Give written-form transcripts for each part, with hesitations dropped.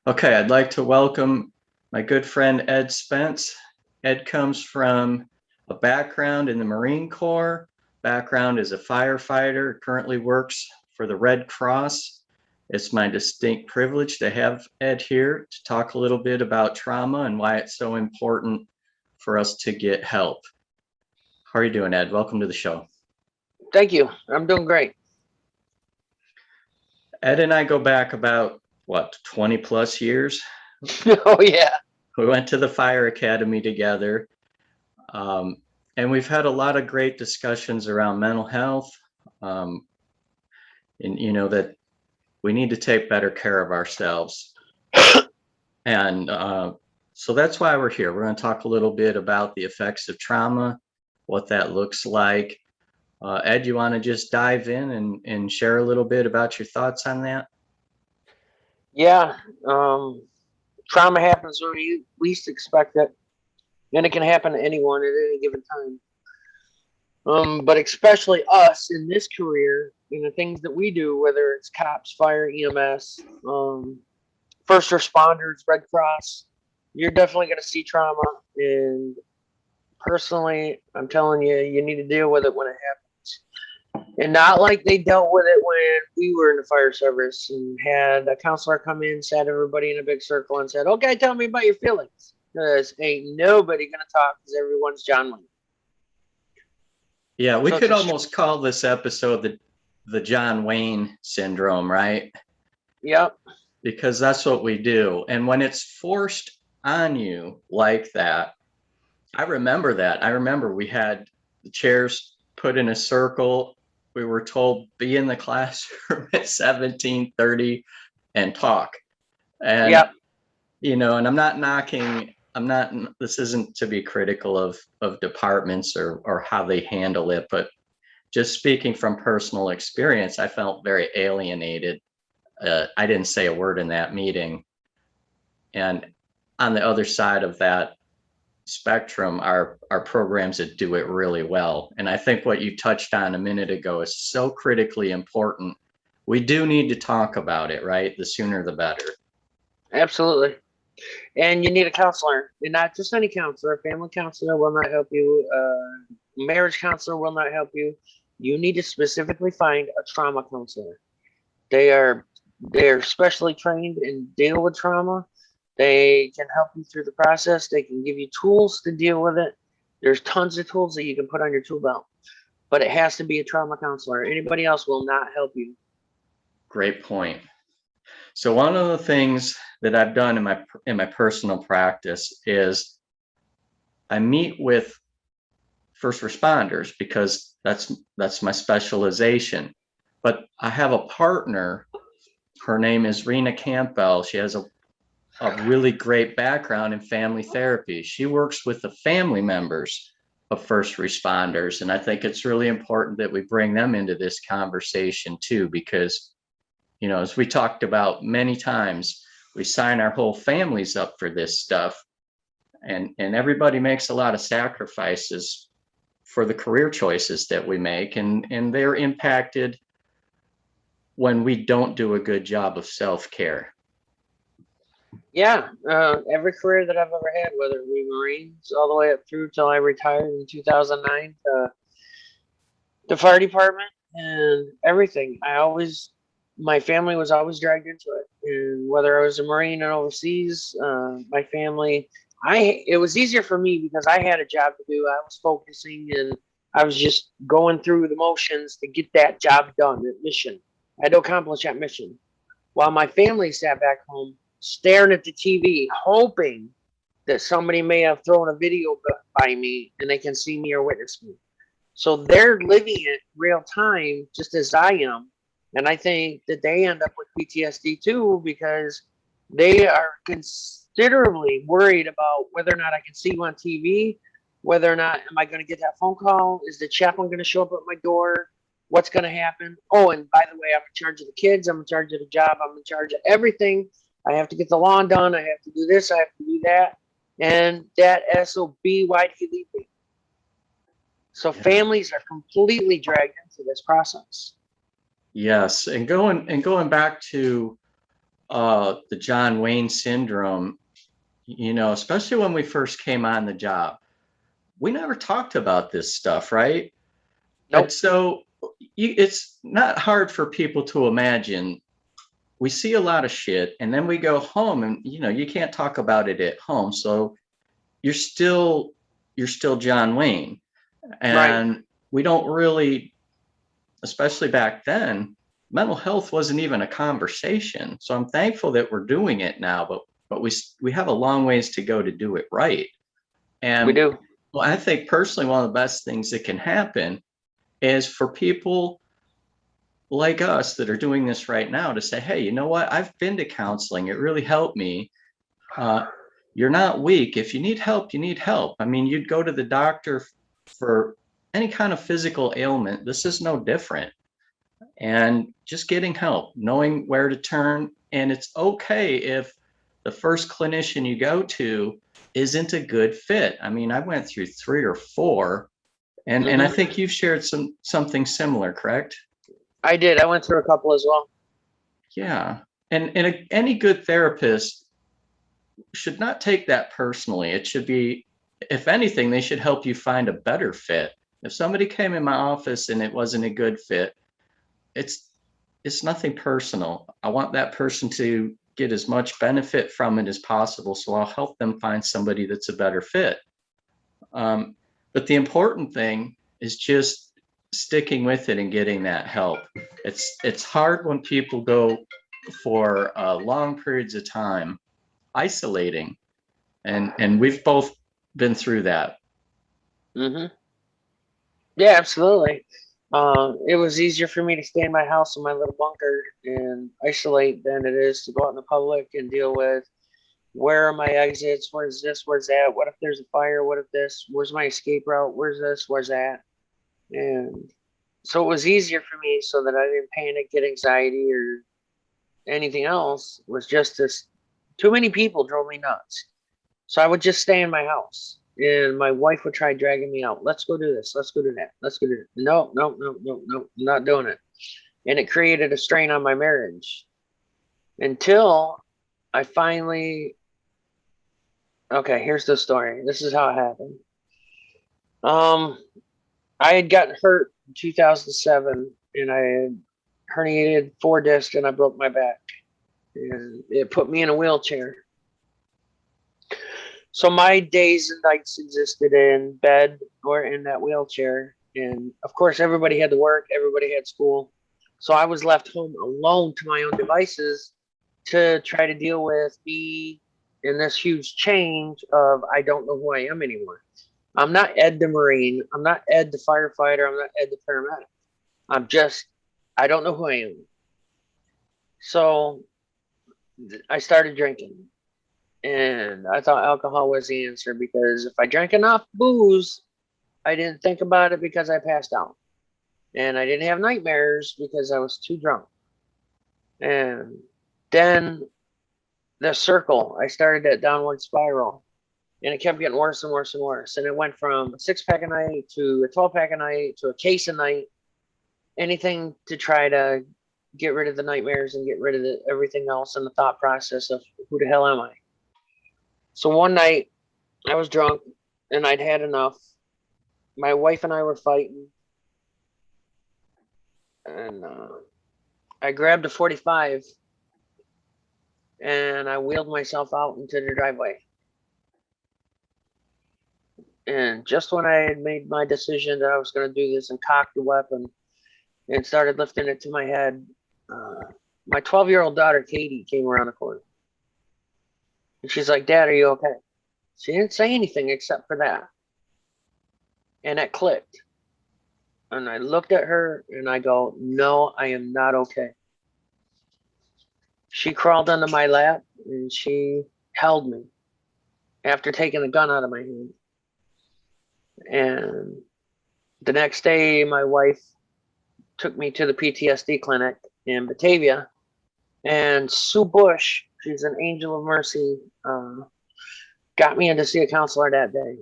Okay, I'd like to welcome my good friend Ed Spence. Ed comes from a background in the Marine Corps, background as a firefighter, currently works for the Red Cross. It's my distinct privilege to have Ed here to talk a little bit about trauma and why it's so important for us to get help. How are you doing, Ed? Welcome to the show. Thank you. I'm doing great. Ed and I go back about, 20 plus years? Oh, yeah. We went to the fire academy together. And we've had a lot of great discussions around mental health, and that we need to take better care of ourselves. And so that's why we're here. We're going to talk a little bit about the effects of trauma, what that looks like. Ed, you want to just dive in and share a little bit about your thoughts on that? Yeah. Trauma happens when you least expect it, and it can happen to anyone at any given time. But especially us in this career, the things that we do, whether it's cops, fire, EMS, first responders, Red Cross, you're definitely going to see trauma. And personally, I'm telling you, you need to deal with it when it happens. And not like they dealt with it when we were in the fire service and had a counselor come in, sat everybody in a big circle and said, "Okay, tell me about your feelings." Because ain't nobody going to talk because everyone's John Wayne. Yeah, we So it's could a, almost call this episode the John Wayne syndrome, right? yep. Because that's what we do. And when it's forced on you like that, I remember that. I remember we had the chairs put in a circle. We were told be in the classroom at 17:30 and talk. And Yep. and this isn't to be critical of departments or how they handle it, but just speaking from personal experience, I felt very alienated. I didn't say a word in that meeting. And on the other side of that spectrum are programs that do it really well. And I think what you touched on a minute ago is so critically important. We do need to talk about it, right? The sooner the better. Absolutely. And you need a counselor, and not just any counselor. A family counselor will not help you. Marriage counselor will not help you. You need to specifically find a trauma counselor. They are they're specially trained and deal with trauma. They can help you through the process. They can give you tools to deal with it. There's tons of tools that you can put on your tool belt, but it has to be a trauma counselor. Anybody else will not help you. Great point. So one of the things that I've done in my personal practice is I meet with first responders because that's my specialization. But I have a partner. Her name is Rena Campbell. She has a really great background in family therapy. She works with the family members of first responders. And I think it's really important that we bring them into this conversation too, because, as we talked about many times, we sign our whole families up for this stuff. And everybody makes a lot of sacrifices for the career choices that we make. And they're impacted when we don't do a good job of self-care. Yeah, every career that I've ever had, whether it be Marines all the way up through till I retired in 2009, the fire department and everything. My family was always dragged into it. And whether I was a Marine and overseas, my family, it was easier for me because I had a job to do. I was focusing and I was just going through the motions to get that job done, that mission. I had to accomplish that mission. While my family sat back home staring at the TV, hoping that somebody may have thrown a video by me and they can see me or witness me. So they're living it real time just as I am. And I think that they end up with PTSD too because they are considerably worried about whether or not I can see you on TV, whether or not am I going to get that phone call? Is the chaplain going to show up at my door? What's going to happen? Oh, and by the way, I'm in charge of the kids. I'm in charge of the job. I'm in charge of everything. I have to get the lawn done. I have to do this. I have to do that. And that SOB, why did you leave me? So families are completely dragged into this process. Yes, and going back to the John Wayne syndrome, especially when we first came on the job, we never talked about this stuff, right? And Nope. so it's not hard for people to imagine. We see a lot of shit, and then we go home, and you can't talk about it at home. So you're still John Wayne, Right. and we don't really, especially back then, mental health wasn't even a conversation. So I'm thankful that we're doing it now, but we have a long ways to go to do it right. We And do. well, I think personally, one of the best things that can happen is for people like us that are doing this right now to say, hey, you know what? I've been to counseling. It really helped me. Uh, you're not weak. If you need help, you need help. I mean, you'd go to the doctor for any kind of physical ailment. This is no different. And just getting help, knowing where to turn. And it's okay if the first clinician you go to isn't a good fit. I mean, I went through 3 or 4, and I Hmm. think you've shared something similar, correct? I did. I went through a couple as well. Yeah. And any good therapist should not take that personally. It should be, if anything, they should help you find a better fit. If somebody came in my office and it wasn't a good fit, it's it's nothing personal. I want that person to get as much benefit from it as possible, so I'll help them find somebody that's a better fit. Um, but the important thing is just sticking with it and getting that help. It's hard when people go for long periods of time isolating, and we've both been through that. Hmm. Yeah, absolutely. It was easier for me to stay in my house in my little bunker and isolate than it is to go out in the public and deal with where are my exits, where's this, where's that, what if there's a fire, what if this, where's my escape route, where's this, where's that. And so it was easier for me so that I didn't panic, get anxiety, or anything else. Was just this too many people drove me nuts. So I would just stay in my house. And my wife would try dragging me out. Let's go do this. Let's go do that. Let's go do it. No, no, no, no, no, I'm not doing it. And it created a strain on my marriage until I finally, okay, here's the story. This is how it happened. Um, I had gotten hurt in 2007 and I had herniated 4 discs and I broke my back. And it put me in a wheelchair. So my days and nights existed in bed or in that wheelchair. And of course, everybody had to work, everybody had school. So I was left home alone to my own devices to try to deal with me in this huge change of I don't know who I am anymore. I'm not Ed the Marine. I'm not Ed the firefighter. I'm not Ed the paramedic. I'm just, I don't know who I am. So I started drinking. And I thought alcohol was the answer because if I drank enough booze, I didn't think about it because I passed out. And I didn't have nightmares because I was too drunk. And then the circle, I started that downward spiral. And it kept getting worse and worse and worse. And it went from a 6-pack a night to a 12-pack a night to a case a night. Anything to try to get rid of the nightmares and get rid of everything else and the thought process of who the hell am I? So one night I was drunk and I'd had enough. My wife and I were fighting, and I grabbed a 45 and I wheeled myself out into the driveway. And just when I had made my decision that I was going to do this and cocked the weapon and started lifting it to my head, my 12-year-old daughter, Katie, came around the corner. And she's like, Dad, are you okay? She didn't say anything except for that. And it clicked. And I looked at her and I go, no, I am not okay. She crawled onto my lap and she held me after taking the gun out of my hand. And the next day, my wife took me to the PTSD clinic in Batavia. And Sue Bush, she's an angel of mercy, got me in to see a counselor that day.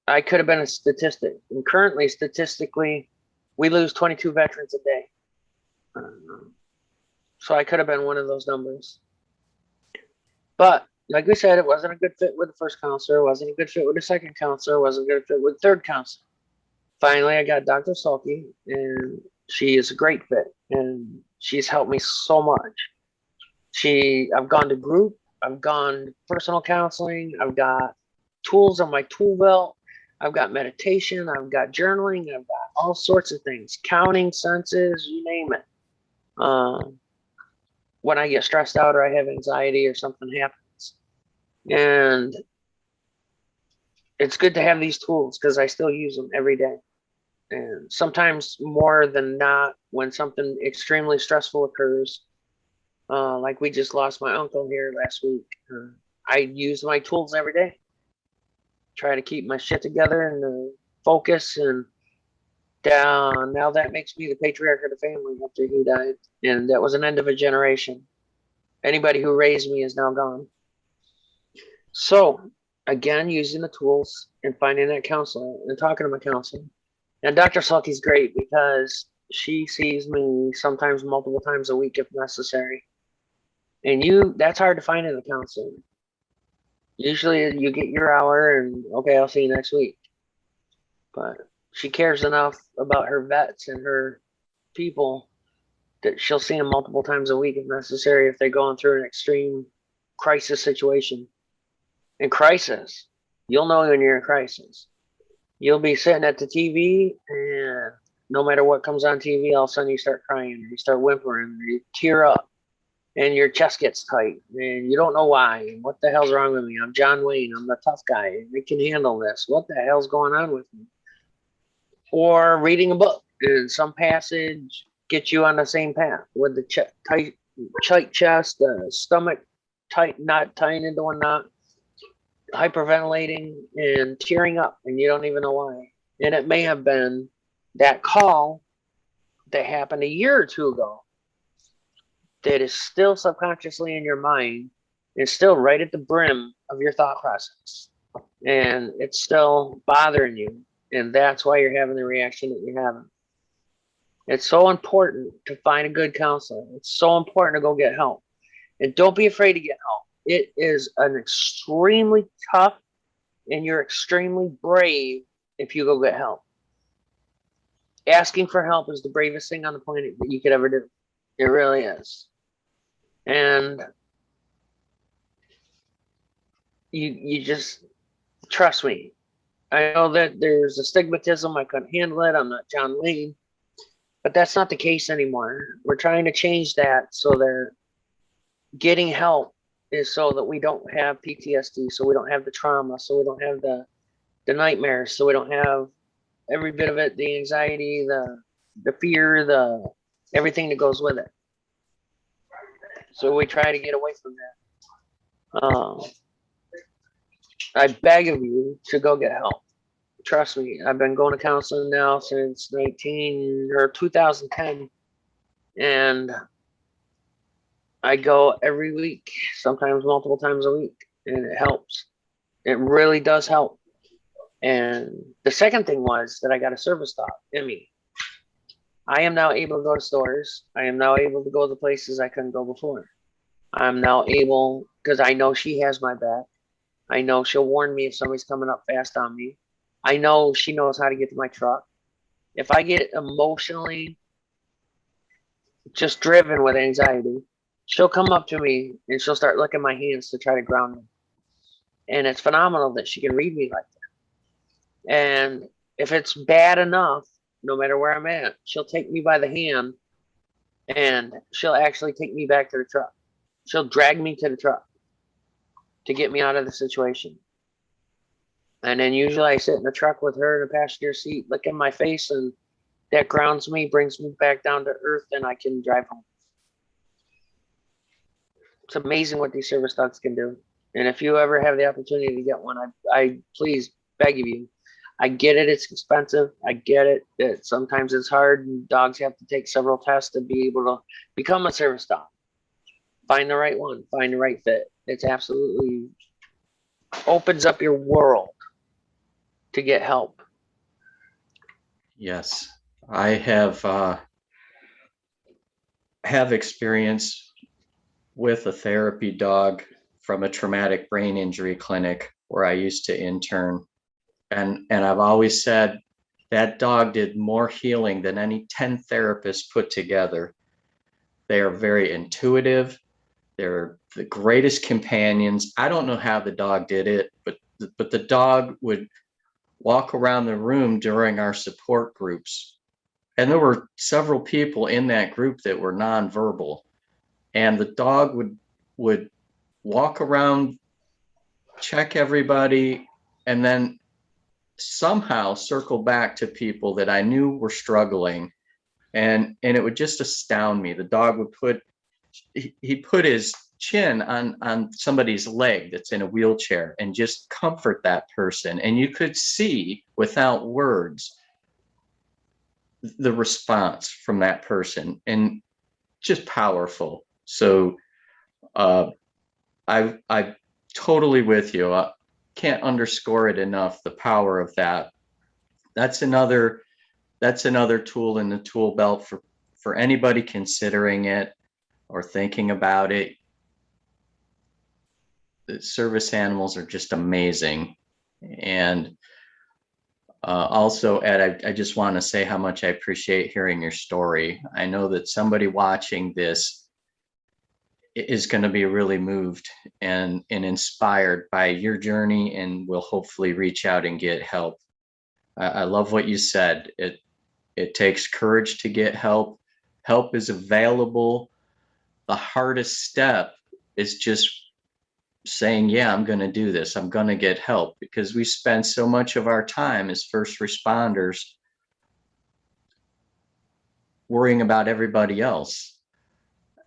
I could have been a statistic. And currently, statistically, we lose 22 veterans a day. So I could have been one of those numbers. But like we said, it wasn't a good fit with the first counselor. It wasn't a good fit with the second counselor. It wasn't a good fit with the third counselor. Finally, I got Dr. Sulky, and she is a great fit, and she's helped me so much. I've gone to group, I've gone to personal counseling, I've got tools on my tool belt, I've got meditation, I've got journaling, I've got all sorts of things, counting senses, you name it. When I get stressed out or I have anxiety or something happens. And it's good to have these tools because I still use them every day. And sometimes more than not, when something extremely stressful occurs, like we just lost my uncle here last week, I use my tools every day. Try to keep my shit together and focus. And now that makes me the patriarch of the family after he died. And that was an end of a generation. Anybody who raised me is now gone. So, again, using the tools and finding that counselor and talking to my counselor. And Dr. Sulky's great because she sees me sometimes multiple times a week if necessary. And that's hard to find in a counselor. Usually you get your hour and okay, I'll see you next week. But she cares enough about her vets and her people that she'll see them multiple times a week if necessary if they're going through an extreme crisis situation. In crisis, you'll know when you're in crisis. You'll be sitting at the TV, and no matter what comes on TV, all of a sudden you start crying, or you start whimpering, or you tear up, and your chest gets tight, and you don't know why. And what the hell's wrong with me? I'm John Wayne. I'm the tough guy. I can handle this. What the hell's going on with me? Or reading a book, and some passage gets you on the same path with the tight chest, the stomach tight, not tying into a knot, hyperventilating and tearing up, and you don't even know why. And it may have been that call that happened a year or two ago that is still subconsciously in your mind and still right at the brim of your thought process. And it's still bothering you. And that's why you're having the reaction that you're having. It's so important to find a good counselor. It's so important to go get help. And don't be afraid to get help. It is an extremely tough, and you're extremely brave if you go get help. Asking for help is the bravest thing on the planet that you could ever do. It really is. And you just trust me. I know that there's a stigmatism. I couldn't handle it. I'm not John Wayne. But that's not the case anymore. We're trying to change that so they're getting help is so that we don't have PTSD, so we don't have the trauma, so we don't have the nightmares, so we don't have every bit of it, the anxiety, the fear, the everything that goes with it. So we try to get away from that. I beg of you to go get help. Trust me, I've been going to counseling now since 2010, and I go every week, sometimes multiple times a week, and it helps. It really does help. And the second thing was that I got a service dog, Emmy. I am now able to go to stores. I am now able to go to places I couldn't go before. I'm now able, because I know she has my back. I know she'll warn me if somebody's coming up fast on me. I know she knows how to get to my truck. If I get emotionally just driven with anxiety, she'll come up to me and she'll start licking my hands to try to ground me. And it's phenomenal that she can read me like that. And if it's bad enough, no matter where I'm at, she'll take me by the hand and she'll actually take me back to the truck. She'll drag me to the truck to get me out of the situation. And then usually I sit in the truck with her in the passenger seat, licking my face, and that grounds me, brings me back down to earth, and I can drive home. It's amazing what these service dogs can do. And if you ever have the opportunity to get one, I please beg of you. I get it, it's expensive. I get it that sometimes it's hard and dogs have to take several tests to be able to become a service dog. Find the right one, find the right fit. It's absolutely opens up your world to get help. Yes, I have have experience with a therapy dog from a traumatic brain injury clinic where I used to intern. And I've always said that dog did more healing than any 10 therapists put together. They are very intuitive. They're the greatest companions. I don't know how the dog did it, but the dog would walk around the room during our support groups. And there were several people in that group that were nonverbal. And the dog would walk around, check everybody, and then somehow circle back to people that I knew were struggling. And it would just astound me. The dog would he put his chin on somebody's leg that's in a wheelchair and just comfort that person. And you could see without words the response from that person, and just powerful. So I totally with you. I can't underscore it enough, the power of that. That's another tool in the tool belt for anybody considering it or thinking about it. The service animals are just amazing. And also, Ed, I just want to say how much I appreciate hearing your story. I know that somebody watching this is going to be really moved and inspired by your journey, and will hopefully reach out and get help. I love what you said. It takes courage to get help. Help is available. The hardest step is just saying, yeah, I'm going to do this. I'm going to get help, because we spend so much of our time as first responders worrying about everybody else.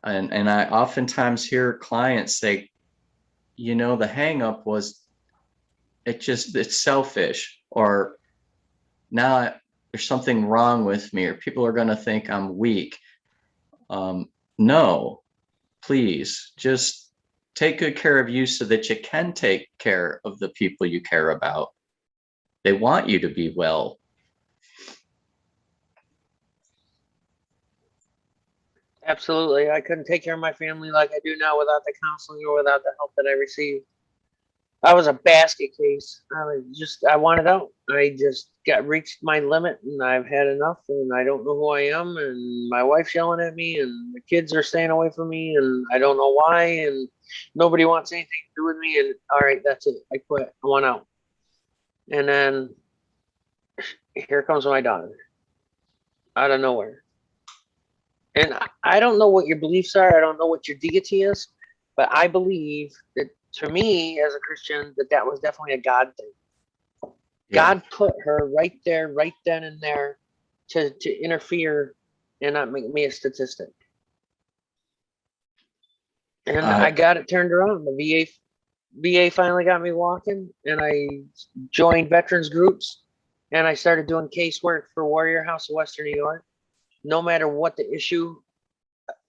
And I oftentimes hear clients say, the hang up was it's selfish, or now there's something wrong with me, or people are going to think I'm weak. No, please just take good care of you so that you can take care of the people you care about. They want you to be well. Absolutely. I couldn't take care of my family like I do now without the counseling or without the help that I received. I was a basket case. I wanted out. I just got reached my limit and I've had enough and I don't know who I am and my wife's yelling at me and the kids are staying away from me and I don't know why and nobody wants anything to do with me and all right, that's it. I quit. I want out. And then here comes my daughter out of nowhere. And I don't know what your beliefs are. I don't know what your deity is, but I believe that to me as a Christian, that was definitely a God thing. Yeah. God put her right there, right then and there to interfere and not make me a statistic. And I got it turned around. The VA finally got me walking and I joined veterans groups and I started doing casework for Warrior House of Western New York. No matter what the issue,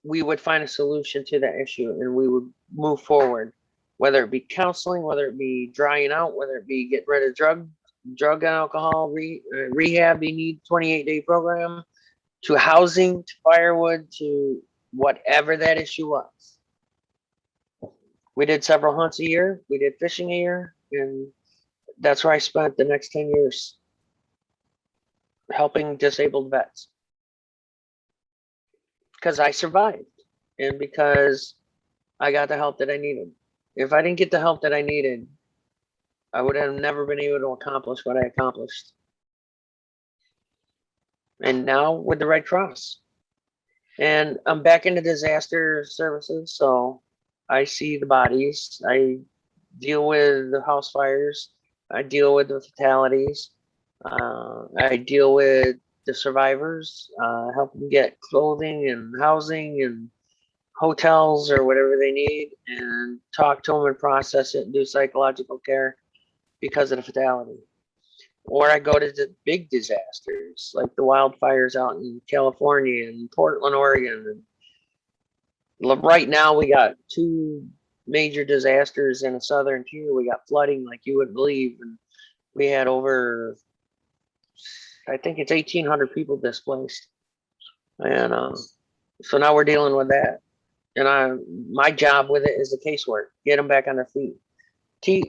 we would find a solution to that issue and we would move forward, whether it be counseling, whether it be drying out, whether it be getting rid of drug and alcohol, rehab, they need 28-day program, to housing, to firewood, to whatever that issue was. We did several hunts a year. We did fishing a year. And that's where I spent the next 10 years helping disabled vets. Because I survived and because I got the help that I needed. If I didn't get the help that I needed, I would have never been able to accomplish what I accomplished. And now with the Red Cross. And I'm back into disaster services, so I see the bodies. I deal with the house fires. I deal with the fatalities. I deal with the survivors, help them get clothing and housing and hotels or whatever they need, and talk to them and process it and do psychological care because of the fatality. Or I go to the big disasters like the wildfires out in California and Portland, Oregon. And right now we got two major disasters in the southern tier. We got flooding like you wouldn't believe. And we had over, I think it's 1,800 people displaced. And So now we're dealing with that. And my job with it is the casework, get them back on their feet.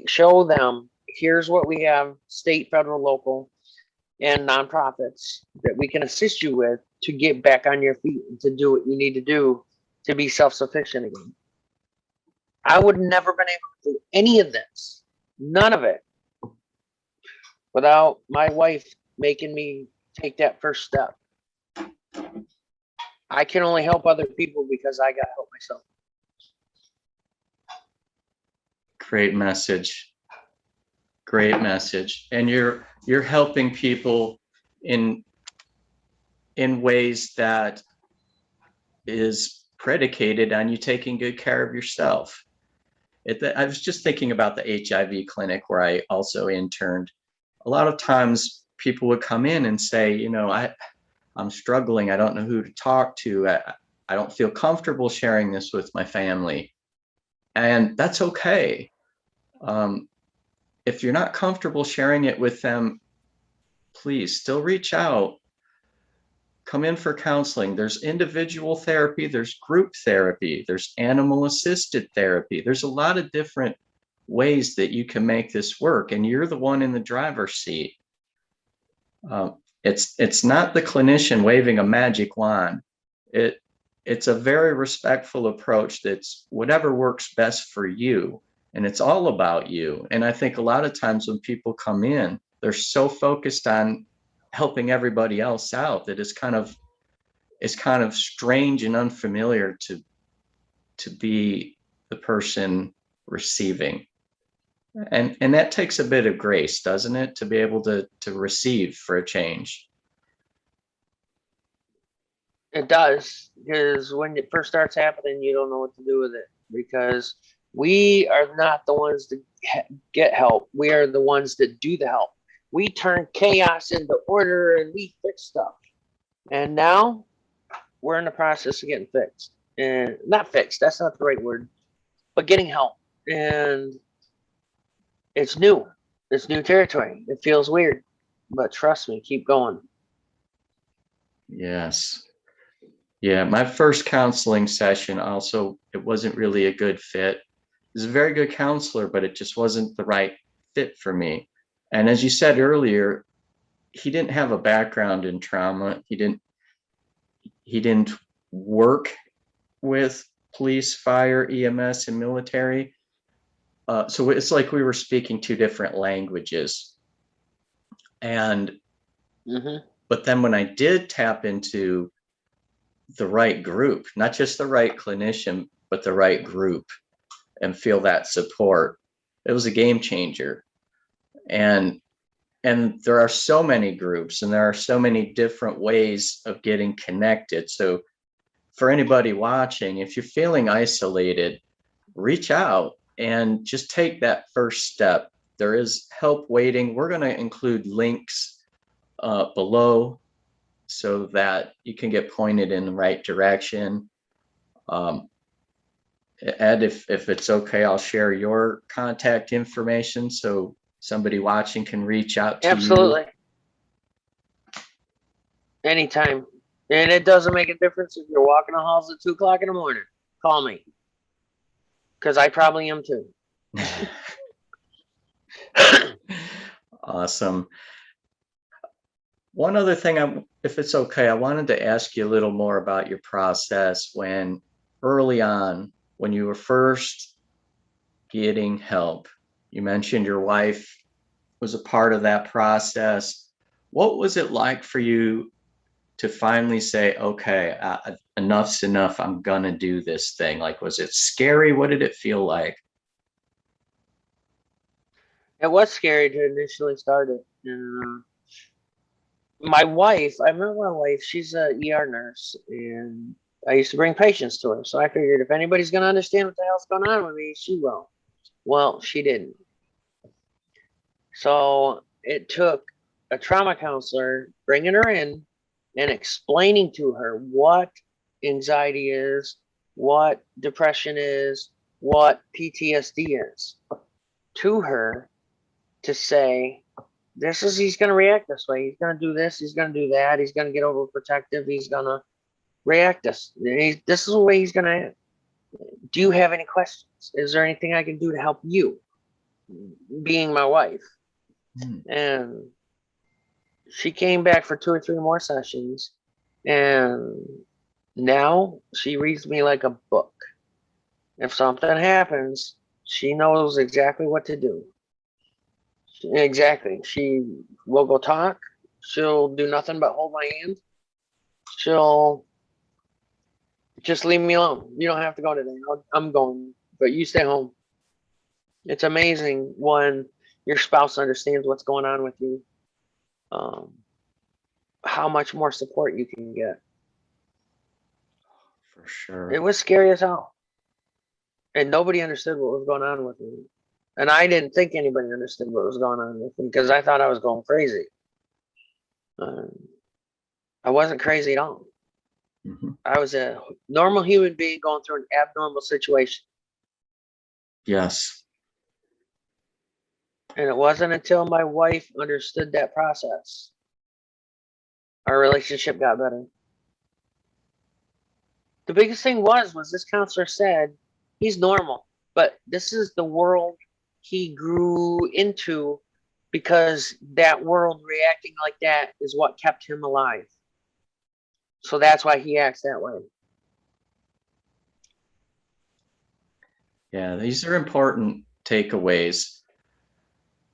Show them, here's what we have, state, federal, local, and nonprofits that we can assist you with to get back on your feet and to do what you need to do to be self-sufficient again. I would have never been able to do any of this, none of it, without my wife making me take that first step. I can only help other people because I got help myself. Great message. Great message. And you're helping people in ways that is predicated on you taking good care of yourself. I was just thinking about the HIV clinic where I also interned. A lot of times people would come in and say, you know, I'm struggling. I don't know who to talk to. I don't feel comfortable sharing this with my family. And that's okay. If you're not comfortable sharing it with them, please still reach out. Come in for counseling. There's individual therapy, there's group therapy, there's animal assisted therapy. There's a lot of different ways that you can make this work, and you're the one in the driver's seat. It's not the clinician waving a magic wand. It's a very respectful approach that's whatever works best for you, and it's all about you. And I think a lot of times when people come in, they're so focused on helping everybody else out that it's kind of strange and unfamiliar to be the person receiving. And that takes a bit of grace, doesn't it, to be able to receive for a change? It does, because when it first starts happening, you don't know what to do with it, because we are not the ones that get help. We are the ones that do the help. We turn chaos into order and we fix stuff. And now we're in the process of getting fixed. And not fixed, that's not the right word, but getting help. And it's new. It's new territory. It feels weird, but trust me, keep going. Yes. Yeah, my first counseling session also, it wasn't really a good fit. He was a very good counselor, but it just wasn't the right fit for me. And as you said earlier, he didn't have a background in trauma. He didn't work with police, fire, EMS, and military. So it's like we were speaking two different languages. And but then when I did tap into the right group, not just the right clinician, but the right group, and feel that support, it was a game changer. And there are so many groups and there are so many different ways of getting connected. So for anybody watching, if you're feeling isolated, reach out and just take that first step. There is help waiting. We're going to include links below so that you can get pointed in the right direction. Ed, if it's okay, I'll share your contact information so somebody watching can reach out to you. Absolutely. Anytime. And it doesn't make a difference if you're walking the halls at 2 o'clock in the morning. Call me. Because I probably am too. Awesome. One other thing, if it's okay, I wanted to ask you a little more about your process when early on, when you were first getting help. You mentioned your wife was a part of that process. What was it like for you to finally say, okay, enough's enough, I'm gonna do this thing? Like, was it scary? What did it feel like? It was scary to initially start it. My wife, I remember my wife, she's a ER nurse, and I used to bring patients to her. So I figured if anybody's going to understand what the hell's going on with me, she will. Well, she didn't. So it took a trauma counselor bringing her in and explaining to her what anxiety is, what depression is, what PTSD is to her, to say, he's going to react this way. He's going to do this. He's going to do that. He's going to get overprotective. He's going to react this. This is the way he's gonna act. Do you have any questions? Is there anything I can do to help you? Being my wife. And she came back for 2 or 3 more sessions, and now she reads me like a book. If something happens, she knows exactly what to do. Exactly. She will go talk. She'll do nothing but hold my hand. She'll just leave me alone. You don't have to go today. I'm going, but you stay home. It's amazing when your spouse understands what's going on with you, how much more support you can get. For sure. It was scary as hell. And nobody understood what was going on with me. And I didn't think anybody understood what was going on with me because I thought I was going crazy. I wasn't crazy at all. I was a normal human being going through an abnormal situation. Yes. And it wasn't until my wife understood that process, our relationship got better. The biggest thing was this counselor said, he's normal, but this is the world he grew into, because that world reacting like that is what kept him alive. So that's why he acts that way. Yeah, these are important takeaways.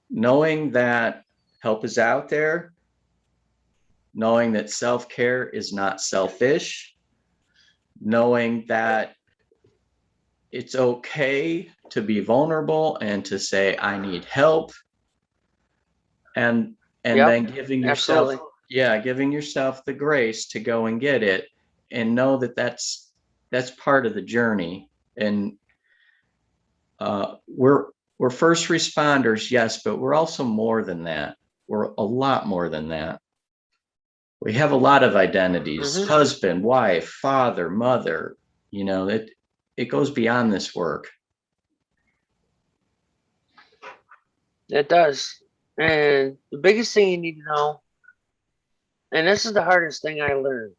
Knowing that help is out there, knowing that self-care is not selfish, knowing that it's okay to be vulnerable and to say, I need help. And Yep, then giving yourself, absolutely. giving yourself the grace to go and get it, and know that that's part of the journey. And we're first responders, yes, but we're also more than that. We're a lot more than that. We have a lot of identities: husband, wife, father, mother. It goes beyond this work. It does. And the biggest thing you need to know, and this is the hardest thing I learned,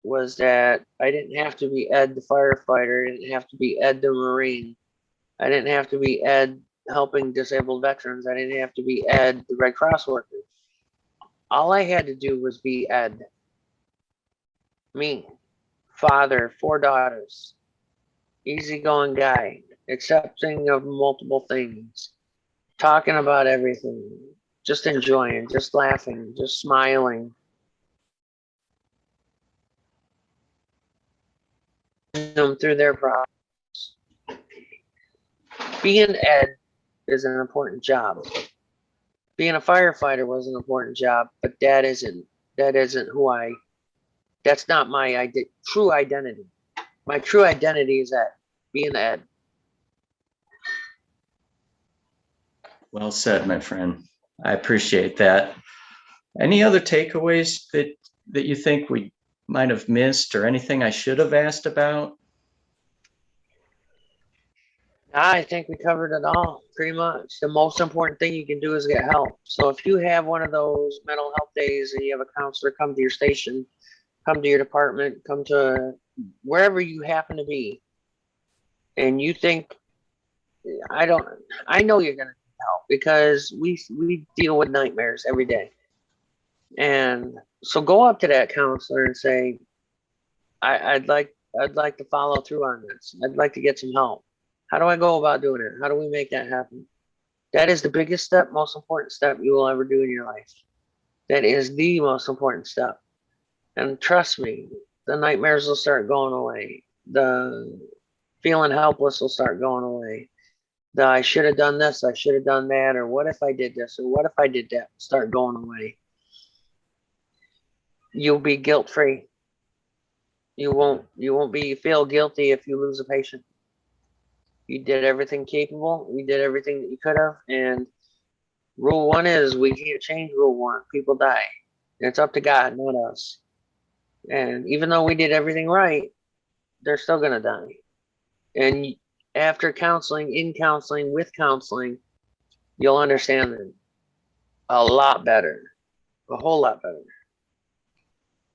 was that I didn't have to be Ed the firefighter. I didn't have to be Ed the Marine. I didn't have to be Ed helping disabled veterans. I didn't have to be Ed the Red Cross worker. All I had to do was be Ed. Me. Father, 4 daughters. Easygoing guy. Accepting of multiple things. Talking about everything. Just enjoying. Just laughing. Just smiling. Them through their problems. Being Ed is an important job. Being a firefighter was an important job, but that isn't that's not my true identity. My true identity is Ed, being Ed. Well said, my friend. I appreciate that. Any other takeaways that you think we might have missed, or anything I should have asked about? I think we covered it all, pretty much. The most important thing you can do is get help. So if you have one of those mental health days and you have a counselor come to your station, come to your department, come to wherever you happen to be, and you think, I know you're going to need help, because we deal with nightmares every day. And so go up to that counselor and say, I'd like to follow through on this. I'd like to get some help. How do I go about doing it? How do we make that happen? That is the biggest step, most important step you will ever do in your life. That is the most important step. And trust me, the nightmares will start going away. The feeling helpless will start going away. The I should have done this, I should have done that, or what if I did this, or what if I did that, start going away. You'll be guilt free. You won't feel guilty if you lose a patient. You did everything capable. You did everything that you could have. And rule 1 is we can't change rule 1. People die. It's up to God, not us. And even though we did everything right, they're still going to die. And after counseling, in counseling, with counseling, you'll understand them a lot better, a whole lot better.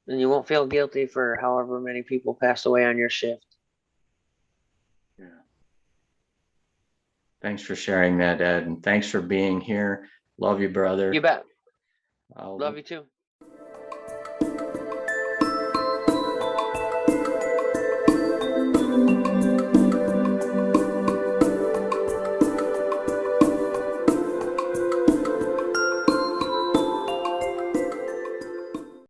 And you won't feel guilty for however many people passed away on your shift. Yeah. Thanks for sharing that, Ed, and thanks for being here. Love you, brother. You bet. I'll Love you too.